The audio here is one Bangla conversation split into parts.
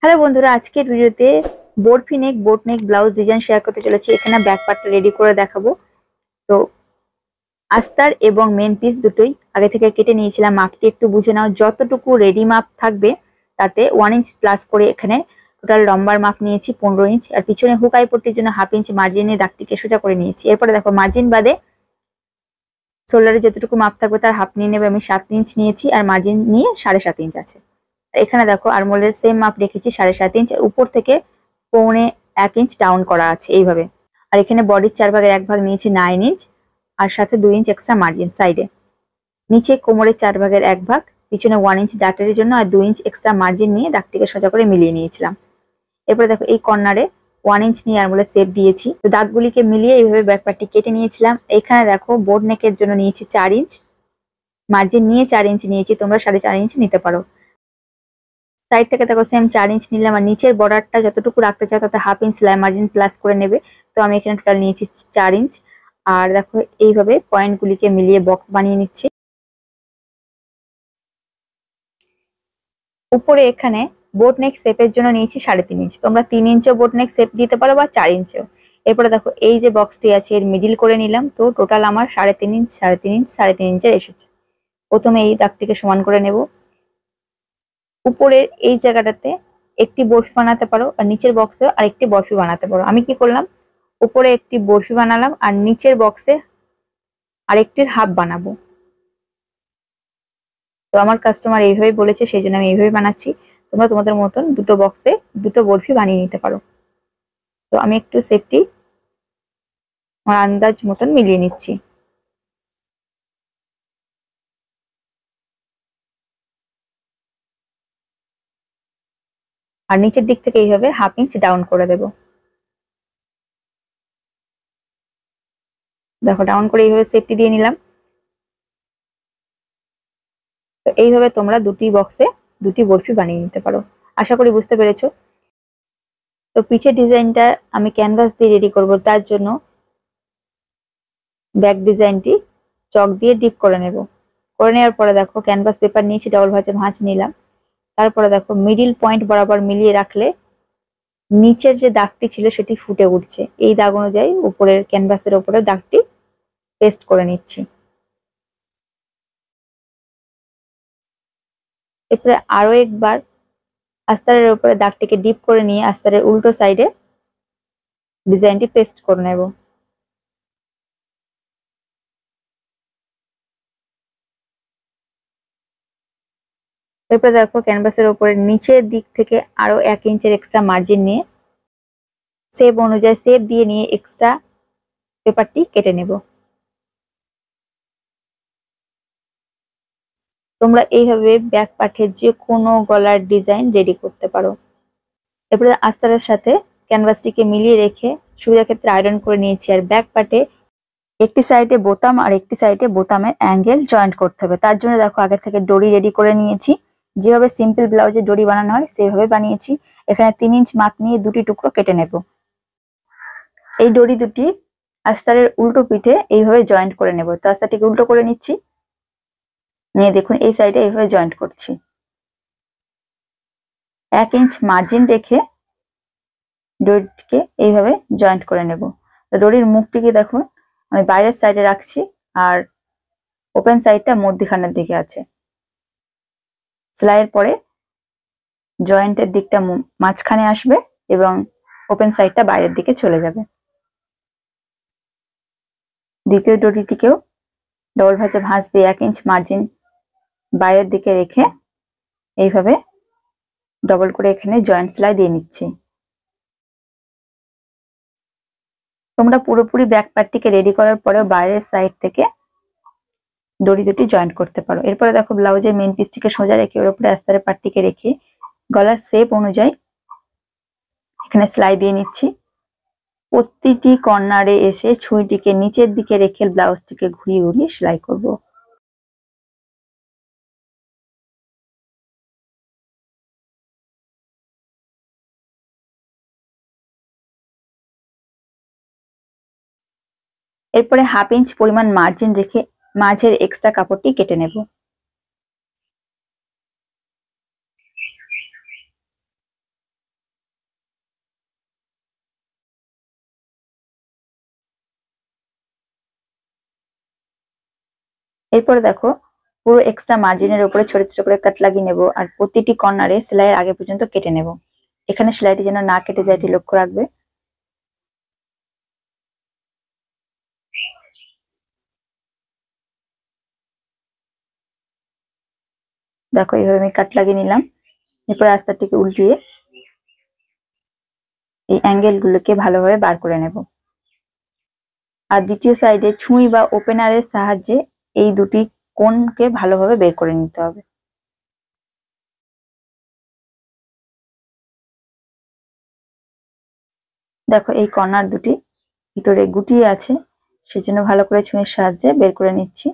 হ্যালো বন্ধুরা, আজকের ভিডিওতে বোট নেক ব্লাউজ ডিজাইন শেয়ার করতে চলেছি। এখানে ব্যাক পার্টটা রেডি করে দেখাবো। তো আস্তার এবং মেন পিস দুটোই আগে থেকে কেটে নিয়েছিলাম। মাপটি একটু বুঝে নাও, যতটুকু রেডি মাপ থাকবে তাতে 1 ইঞ্চ প্লাস করে এখানে টোটাল লম্বার মাপ নিয়েছি 15 ইঞ্চ, আর পিছনে হুক আই পট্টির জন্য 1/2 ইঞ্চ মার্জিনে দাগটিকে সোজা করে নিয়েছি। এরপরে দেখো মার্জিন বাদে শোল্ডারে যতটুকু মাপ থাকবে তার হাফ নিয়ে নেবে। আমি 7 ইঞ্চ নিয়েছি আর মার্জিন নিয়ে 7.5 ইঞ্চ আছে। এখানে দেখো আরমোলের সেম মাপ রেখেছি 7.5 ইঞ্চ, উপর থেকে 1.25 ইঞ্চ ডাউন করা আছে এইভাবে। আর এখানে বডির 4 ভাগের 1 ভাগ নিয়েছি 9 ইঞ্চ, আর সাথে 2 ইঞ্চ এক্সট্রা মার্জিন সাইডে। নিচে কোমরের 4 ভাগের 1 ভাগ, পিছনে 1 ইঞ্চ ডাটের জন্য আর 2 ইঞ্চ এক্সট্রা মার্জিন নিয়ে দাগটিকে সোজা করে মিলিয়ে নিয়েছিলাম। এরপরে দেখো এই কর্নারে 1 ইঞ্চ নিয়ে আরমোলের শেপ দিয়েছি। তো দাগগুলিকে মিলিয়ে এইভাবে ব্যাক পার্টটি কেটে নিয়েছিলাম। এখানে দেখো বোট নেকের জন্য নিয়েছি 4 ইঞ্চ মার্জিন নিয়ে 4 ইঞ্চ নিয়েছি, তোমরা 4.5 ইঞ্চ নিতে পারো। সাইড থেকে দেখো সেম 4 ইঞ্চ নিলাম, আর নিচের বর্ডারটা যতটুকু রাখতে চাও তাতে 1/2 ইঞ্চ সেলাই মার্জিন প্লাস করে নেবে। তো আমি এখানে টোটাল নিয়েছি 4 ইঞ্চ। আর দেখো এইভাবে পয়েন্টগুলিকে মিলিয়ে বক্স বানিয়ে নিচ্ছি। উপরে এখানে বোট নেক শেপের জন্য নিয়েছি 3.5 ইঞ্চ, তোমরা 3 ইঞ্চও বোট নেক শেপ দিতে পারো বা 4 ইঞ্চও। এরপরে দেখো এই যে বক্সটি আছে এর মিডিল করে নিলাম। তো টোটাল আমার 3.5 ইঞ্চ 3.5 ইঞ্চ 3.5 ইঞ্চের এসেছে। প্রথমে এই দাগটিকে সমান করে নেব। উপরের এই জায়গাটাতে একটি বরফি বানাতে পারো, আর নিচের বক্সে আরেকটি বরফি বানাতে পারো। আমি কি করলাম, উপরে একটি বরফি বানালাম আর নিচের বক্সে আরেকটির হাফ বানাবো। তো আমার কাস্টমার এইভাবে বলেছে, সেই জন্য আমি এইভাবে বানাচ্ছি। তোমরা তোমাদের মতন দুটো বক্সে দুটো বরফি বানিয়ে নিতে পারো। তো আমি একটু সেফটি আমার আন্দাজ মতন মিলিয়ে নিচ্ছি। আর নিচের দিক থেকে এইভাবে 1/2 ইঞ্চ ডাউন করে দেব। দেখো ডাউন করে এইভাবে সেফটি দিয়ে নিলাম। তো এইভাবে তোমরা দুটি বক্সে দুটি বরফি বানিয়ে নিতে পারো। আশা করি বুঝতে পেরেছো। তো পিঠের ডিজাইনটা আমি ক্যানভাস দিয়ে রেডি করব, তার জন্য ব্যাক ডিজাইনটি চক দিয়ে ডিপ করে নেব। করে নেওয়ার পরে দেখো ক্যানভাস পেপার নিয়েছি, ডবল ভাঁজে ভাঁজ নিলাম। তারপরে দেখো মিডিল পয়েন্ট বরাবর মিলিয়ে রাখলে নিচের যে দাগটি ছিল সেটি ফুটে উঠছে। এই দাগ অনুযায়ী উপরের ক্যানভাসের উপরে দাগটি পেস্ট করে নিচ্ছি। এরপরে আরো একবার আস্তরের উপরে দাগটিকে ডিপ করে নিয়ে আস্তরের উল্টো সাইডে ডিজাইনটি পেস্ট করে নেব। এরপরে দেখো ক্যানভাসের উপরে নিচের দিক থেকে আরো 1 ইঞ্চের এক্সট্রা মার্জিন নিয়ে শেপ অনুযায়ী শেপ দিয়ে নিয়ে এক্সট্রা পেপারটি কেটে নেব। তোমরা এইভাবে ব্যাক পার্টের যে কোনো গলার ডিজাইন রেডি করতে পারো। এরপরে আস্তরের সাথে ক্যানভাসটিকে মিলিয়ে রেখে সুবিধা ক্ষেত্রে আয়রন করে নিয়েছি। আর ব্যাক পার্টে একটি সাইডে বোতাম আর একটি সাইডে বোতামের অ্যাঙ্গেল জয়েন্ট করতে হবে। তার জন্য দেখো আগে থেকে দড়ি রেডি করে নিয়েছি। যেভাবে সিম্পল ব্লাউজে দড়ি বানানো হয় সেভাবে বানিয়েছি। এখানে 3 ইঞ্চ মাপ নিয়ে দুটি টুকরো কেটে নেব। এই দড়ি দুটি আস্তরের উল্টো পিঠে এইভাবে জয়েন্ট করে নেব। তো আস্তাটিকে উল্টো করে নিচ্ছি, নিয়ে দেখুন এই সাইডে এইভাবে জয়েন্ট করছি। 1 ইঞ্চ মার্জিন রেখে দড়িটিকে এইভাবে জয়েন্ট করে নেব। তো দড়ির মুখটিকে দেখুন আমি বাইরের সাইডে রাখছি আর ওপেন সাইডটা মধ্যখানের দিকে আছে। সেলাইয়ের পরে জয়েন্টের দিকটা মাঝখানে আসবে এবং ওপেন সাইডটা বাইরের দিকে চলে যাবে। দ্বিতীয় দড়িটিকেও ডবল ভাঁজে ভাঁজ দিয়ে 1 ইঞ্চ মার্জিন বাইরের দিকে রেখে এইভাবে ডবল করে এখানে জয়েন্ট সেলাই দিয়ে নিচ্ছি। তোমরা পুরোপুরি ব্যাক পার্টটিকে রেডি করার পরেও বাইরের সাইড থেকে দড়ি দুটি জয়েন্ট করতে পারো। এরপরে দেখো ব্লাউজের মেন পিসটিকে সোজা রেখে ওর উপরে আস্তরের পার্টটিকে রেখে গলার শেপ অনুযায়ী এখানে সেলাই দিয়ে নিচ্ছি। প্রতিটি কর্নারে এসে ছুঁইটিকে নিচের দিকে রেখে ব্লাউজটিকে ঘুরিয়ে ঘুরিয়ে সেলাই করব। এরপরে 1/2 ইঞ্চ পরিমাণ মার্জিন রেখে মাঝের এক্সট্রা কাপড়টি কেটে নেব। এরপরে দেখো পুরো এক্সট্রা মার্জিনের উপরে ছোট ছোট করে কাট লাগিয়ে নেব, আর প্রতিটি কর্নারে সেলাইয়ের আগে পর্যন্ত কেটে নেব। এখানে সেলাইটি যেন না কেটে যায় এটি লক্ষ্য রাখবে। দেখো এইভাবে আমি কাট লাগিয়ে নিলাম। এরপর আস্তারটিকে উল্টিয়ে এই অ্যাঙ্গেল গুলোকে ভালোভাবে বার করে নেব। আর দ্বিতীয় সাইডে ছুঁই বা ওপেনারের সাহায্যে এই দুটি কোণকে ভালোভাবে বের করে নিতে হবে। দেখো এই কর্নার দুটি ভিতরে গুটিয়ে আছে, সেজন্য ভালো করে ছুঁইয়ের সাহায্যে বের করে নিচ্ছি।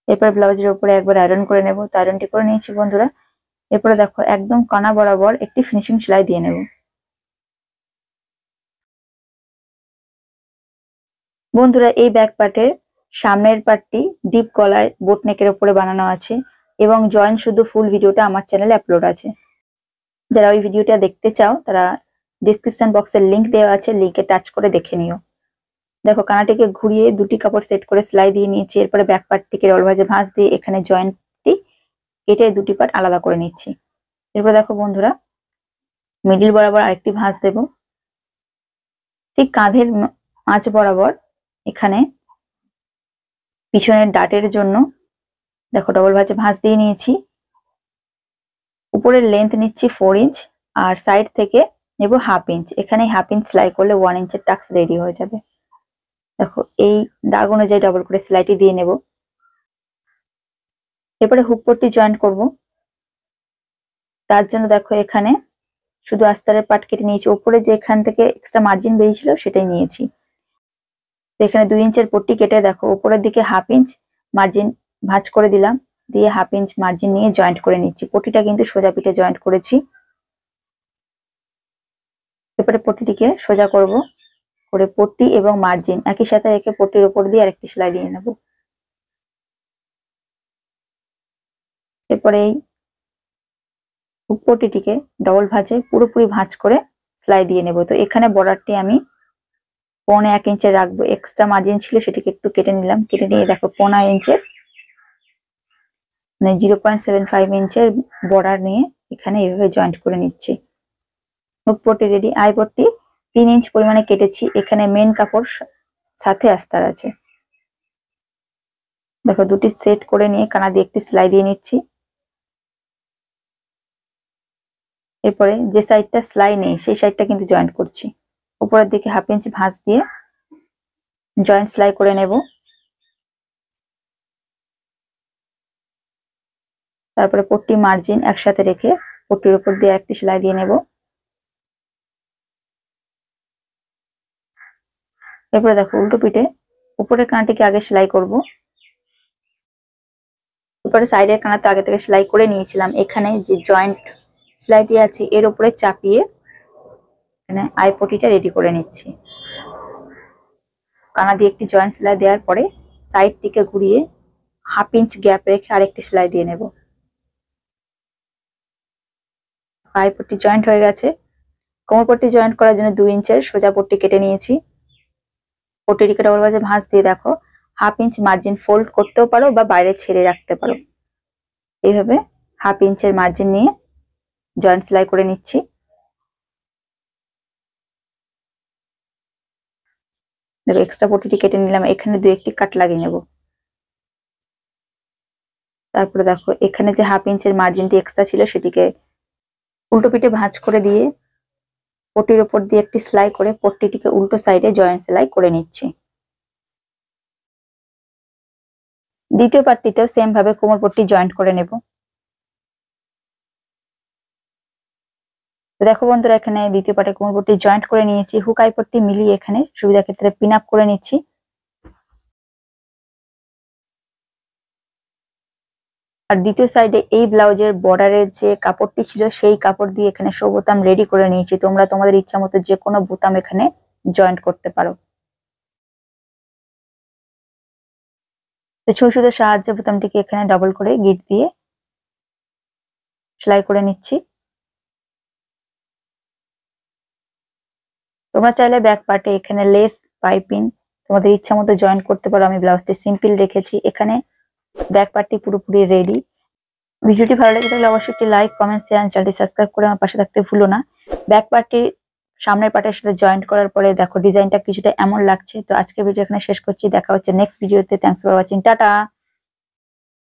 এরপর ব্লাউজের উপরে একবার আয়রন করে নেব। তো আয়রনটি করে নিয়েছি বন্ধুরা। এরপরে দেখো একদম কানা বরাবর একটি ফিনিশিং সেলাই দিয়ে নেব। বন্ধুরা এই ব্যাক পার্টের সামনের পার্টটি ডিপ গলায় বোট নেকের উপরে বানানো আছে এবং জয়েন শুধু ফুল ভিডিওটা আমার চ্যানেলে আপলোড আছে। যারা ওই ভিডিওটা দেখতে চাও তারা ডিসক্রিপশন বক্সের লিংক দেওয়া আছে, লিংকে টাচ করে দেখে নিও। দেখো কানাটিকে ঘুরিয়ে দুটি কাপড় সেট করে সেলাই দিয়ে নিয়েছি। এরপরে ব্যাক পার্টটিকে রোল ভাঁজে ভাঁজ দিয়ে এখানে জয়েন্টটি কেটে দুটি পার্ট আলাদা করে নিচ্ছি। এরপর দেখো বন্ধুরা মিডিল বরাবর আরেকটি ভাঁজ দেব। ঠিক কাঁধের মাঝ বরাবর এখানে পিছনের ডাটের জন্য দেখো ডবল ভাঁজে ভাঁজ দিয়ে নিয়েছি। উপরের লেন্থ নিচ্ছি 4 ইঞ্চ আর সাইড থেকে নেব 1/2 ইঞ্চ। এখানে 1/2 ইঞ্চ সেলাই করলে 1 ইঞ্চের টাক্স রেডি হয়ে যাবে। দেখো এই দাগ অনুযায়ী ডবল করে সেলাইটি দিয়ে নেব। এরপরে হুক পট্টি জয়েন্ট করব। তার জন্য দেখো এখানে শুধু আস্তারের পাট কেটে নিয়েছি, উপরে যে এখান থেকে এক্সট্রা মার্জিন বেরিয়েছিল সেটাই নিয়েছি। এখানে 2 ইঞ্চের পট্টি কেটে দেখো উপরের দিকে 1/2 ইঞ্চ মার্জিন ভাঁজ করে দিলাম, দিয়ে 1/2 ইঞ্চ মার্জিন নিয়ে জয়েন্ট করে নিচ্ছি। পট্টিটা কিন্তু সোজা পিঠে জয়েন্ট করেছি। এরপরে পট্টিটিকে সোজা করব করে পট্টি এবং মার্জিন একই সাথে রেখে পট্টির উপর দিয়ে আরেকটি সেলাই দিয়ে নেব। এরপরে এই হুক পট্টিটিকে ডবল ভাঁজে পুরোপুরি ভাঁজ করে সেলাই দিয়ে নেব। তো এখানে বর্ডারটি আমি 1.25 ইঞ্চের রাখবো। এক্সট্রা মার্জিন ছিল সেটিকে একটু কেটে নিলাম, কেটে নিয়ে দেখো 1.5 ইঞ্চের মানে 0.75 ইঞ্চের বর্ডার নিয়ে এখানে এভাবে জয়েন্ট করে নিচ্ছি। Hook Patti ready. I Patti 3 inch পরিমাণে কেটেছি। এখানে মেন কাপড় সাথে আস্তার আছে। দেখো দুটি সেট করে নিয়ে কানা দিয়ে একটি সেলাই দিয়ে নিচ্ছি। এরপরে যে সাইডটা সেলাই নেই সেই সাইডটা কিন্তু জয়েন্ট করছি। উপরের দিকে 1/2 ইঞ্চ ভাঁজ দিয়ে জয়েন্ট সেলাই করে নেব। তারপরে পট্টি মার্জিন একসাথে রেখে পট্টির উপর দিয়ে একটি সেলাই দিয়ে নেব। এরপরে দেখো উল্টো পিঠে উপরের কানাটিকে আগে সেলাই করব। এরপরে সাইডের কানা তো আগে থেকে সেলাই করে নিয়েছিলাম। এখানে যে জয়েন্ট সেলাইটি আছে এর উপরে চাপিয়ে এখানে আই পট্টিটা রেডি করে নিচ্ছি। কানা দিয়ে একটি জয়েন্ট সেলাই দেওয়ার পরে সাইডটিকে ঘুরিয়ে 1/2 ইঞ্চ গ্যাপ রেখে আরেকটি সেলাই দিয়ে নেব। আই পট্টি জয়েন্ট হয়ে গেছে। কোমর পট্টি জয়েন্ট করার জন্য 2 ইঞ্চের সোজা পট্টি কেটে নিয়েছি। পট্টিটিকে ডবল ভাঁজে ভাঁজ দিয়ে দেখো 1/2 ইঞ্চ মার্জিন ফোল্ড করতেও পারো বা বাইরে ছেড়ে রাখতে পারো। এইভাবে 1/2 ইঞ্চের মার্জিন নিয়ে জয়েন্ট সেলাই করে নিচ্ছি। দেখো এক্সট্রা পট্টিটি কেটে নিলাম। এখানে 2-1টি কাট লাগিয়ে নেব। তারপরে দেখো এখানে যে 1/2 ইঞ্চের মার্জিনটি এক্সট্রা ছিল সেটিকে উল্টো পিঠে ভাঁজ করে দিয়ে পট্টির উপর দিয়ে একটি সেলাই করে পট্টিটিকে উল্টো সাইডে জয়েন্ট সেলাই করে নিচ্ছি। দ্বিতীয় পার্টটিতেও সেম ভাবে কোমর পট্টি জয়েন্ট করে নেব। দেখো বন্ধুরা এখানে দ্বিতীয় পার্টে কোমর পট্টি জয়েন্ট করে নিয়েছি। হুক আই পট্টি মিলিয়ে এখানে সুবিধা ক্ষেত্রে পিন আপ করে নিচ্ছি। আর দ্বিতীয় সাইডে এই ব্লাউজের বর্ডারের যে কাপড়টি ছিল সেই কাপড় দিয়ে এখানে শো বোতাম রেডি করে নিয়েছি। তোমরা তোমাদের ইচ্ছা মতো যে কোনো বোতাম এখানে জয়েন্ট করতে পারো। তো ছুঁই সুতোর সাহায্যে বোতামটিকে এখানে ডাবল করে গিট দিয়ে সেলাই করে নিচ্ছি। তোমরা চাইলে ব্যাক পার্টে এখানে লেস পাইপিং তোমাদের ইচ্ছা মতো জয়েন করতে পারো। আমি ব্লাউজটি সিম্পল রেখেছি। এখানে ব্যাক পার্টটি পুরোপুরি রেডি। ভিডিওটি ভালো লেগে থাকলে অবশ্যই একটি লাইক, কমেন্ট, শেয়ার, চ্যানেলটি সাবস্ক্রাইব করে আমার পাশে থাকতে ভুলো না। ব্যাক পার্টটি সামনের পার্টের সাথে জয়েন্ট করার পরে দেখো ডিজাইনটা কিছুটা এমন লাগছে। তো আজকে ভিডিও এখানে শেষ করছি, দেখা হচ্ছে নেক্সট ভিডিওতে। Thanks for watching, tata.